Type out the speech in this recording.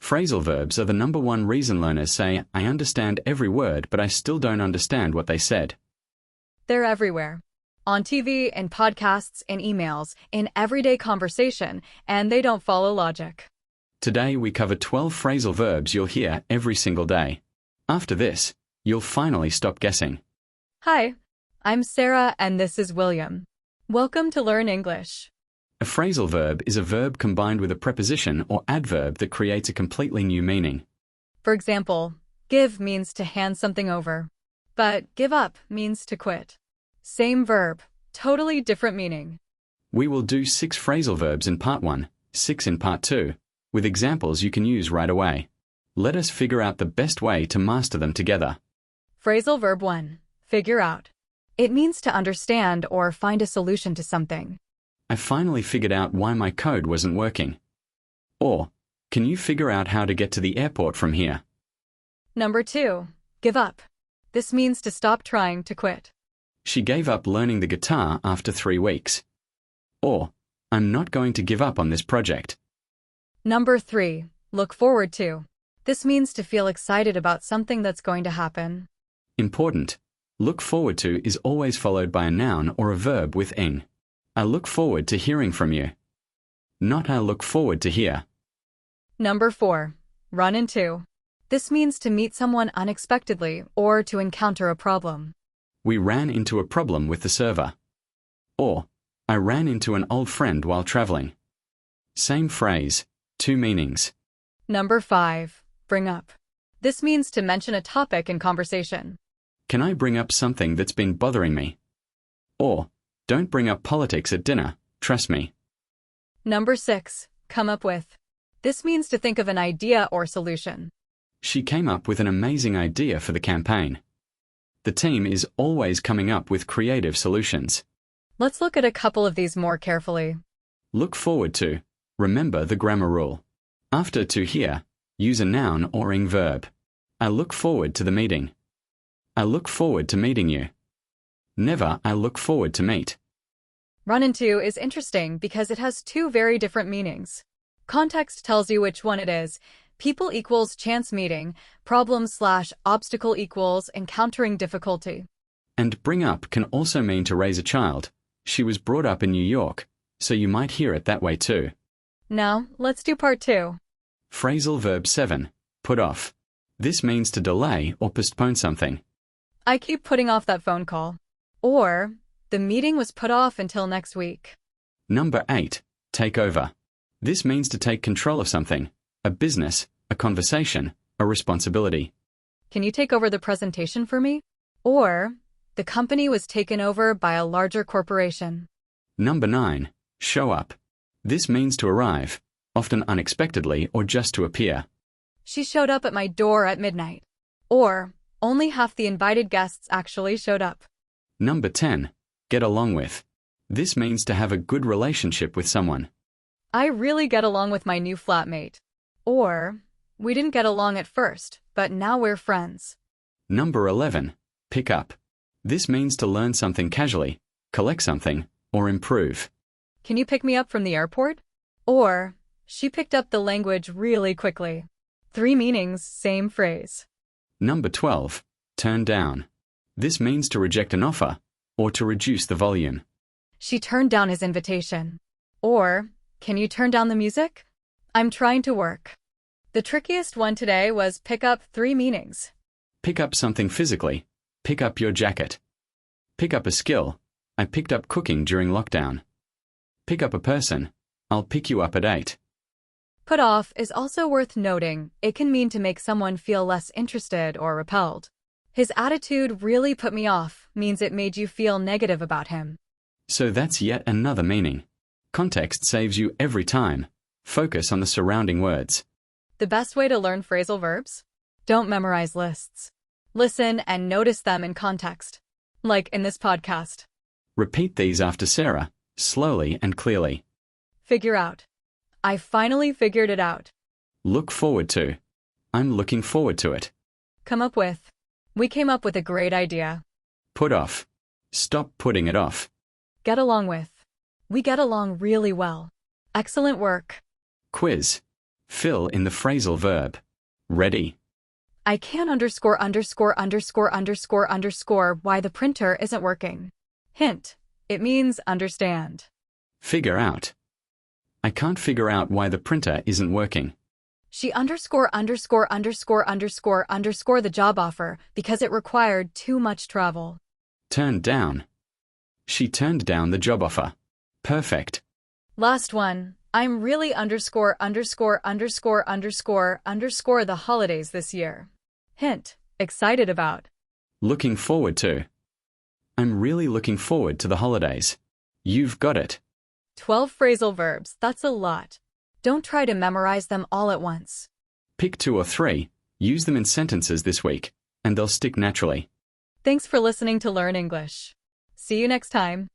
Phrasal verbs are the #1 reason learners say, I understand every word, but I still don't understand what they said. They're everywhere. On TV, in podcasts, in emails, in everyday conversation, and they don't follow logic. Today we cover 12 phrasal verbs you'll hear every single day. After this, you'll finally stop guessing. Hi, I'm Sarah and this is William. Welcome to Learn English. A phrasal verb is a verb combined with a preposition or adverb that creates a completely new meaning. For example, give means to hand something over, but give up means to quit. Same verb, totally different meaning. We will do 6 phrasal verbs in part 1, 6 in part 2, with examples you can use right away. Let us figure out the best way to master them together. Phrasal verb 1, figure out. It means to understand or find a solution to something. I finally figured out why my code wasn't working. Or, can you figure out how to get to the airport from here? Number 2, give up. This means to stop trying, to quit. She gave up learning the guitar after 3 weeks. Or, I'm not going to give up on this project. Number 3, look forward to. This means to feel excited about something that's going to happen. Important. Look forward to is always followed by a noun or a verb with ing. I look forward to hearing from you. Not I look forward to hear. Number 4, run into. This means to meet someone unexpectedly or to encounter a problem. We ran into a problem with the server. Or, I ran into an old friend while traveling. Same phrase, 2 meanings. Number 5, bring up. This means to mention a topic in conversation. Can I bring up something that's been bothering me? Or, don't bring up politics at dinner, trust me. Number 6, come up with. This means to think of an idea or solution. She came up with an amazing idea for the campaign. The team is always coming up with creative solutions. Let's look at a couple of these more carefully. Look forward to. Remember the grammar rule. After to hear, use a noun or ing verb. I look forward to the meeting. I look forward to meeting you. Never I look forward to meet. Run into is interesting because it has 2 very different meanings. Context tells you which one it is. People equals chance meeting, problem/obstacle equals encountering difficulty. And bring up can also mean to raise a child. She was brought up in New York, so you might hear it that way too. Now, let's do part 2. Phrasal verb 7, put off. This means to delay or postpone something. I keep putting off that phone call. Or, the meeting was put off until next week. Number 8, take over. This means to take control of something, a business, a conversation, a responsibility. Can you take over the presentation for me? Or, the company was taken over by a larger corporation. Number 9, show up. This means to arrive, often unexpectedly or just to appear. She showed up at my door at midnight. Or, only half the invited guests actually showed up. Number 10, get along with. This means to have a good relationship with someone. I really get along with my new flatmate. Or, we didn't get along at first, but now we're friends. Number 11, pick up. This means to learn something casually, collect something, or improve. Can you pick me up from the airport? Or, she picked up the language really quickly. 3 meanings, same phrase. Number 12, turn down. This means to reject an offer, or to reduce the volume. She turned down his invitation. Or, can you turn down the music? I'm trying to work. The trickiest one today was pick up 3 meanings. Pick up something physically. Pick up your jacket. Pick up a skill. I picked up cooking during lockdown. Pick up a person. I'll pick you up at 8. Put off is also worth noting. It can mean to make someone feel less interested or repelled. His attitude really put me off means it made you feel negative about him. So that's yet another meaning. Context saves you every time. Focus on the surrounding words. The best way to learn phrasal verbs? Don't memorize lists. Listen and notice them in context. Like in this podcast. Repeat these after Sarah, slowly and clearly. Figure out. I finally figured it out. Look forward to. I'm looking forward to it. Come up with. We came up with a great idea. Put off. Stop putting it off. Get along with. We get along really well. Excellent work. Quiz. Fill in the phrasal verb. Ready? I can't why the printer isn't working. Hint: it means understand. Figure out. I can't figure out why the printer isn't working. She the job offer because it required too much travel. Turned down. She turned down the job offer. Perfect. Last one. I'm really the holidays this year. Hint: excited about. Looking forward to. I'm really looking forward to the holidays. You've got it. 12 phrasal verbs, that's a lot. Don't try to memorize them all at once. Pick 2 or 3, use them in sentences this week, and they'll stick naturally. Thanks for listening to Learn English. See you next time.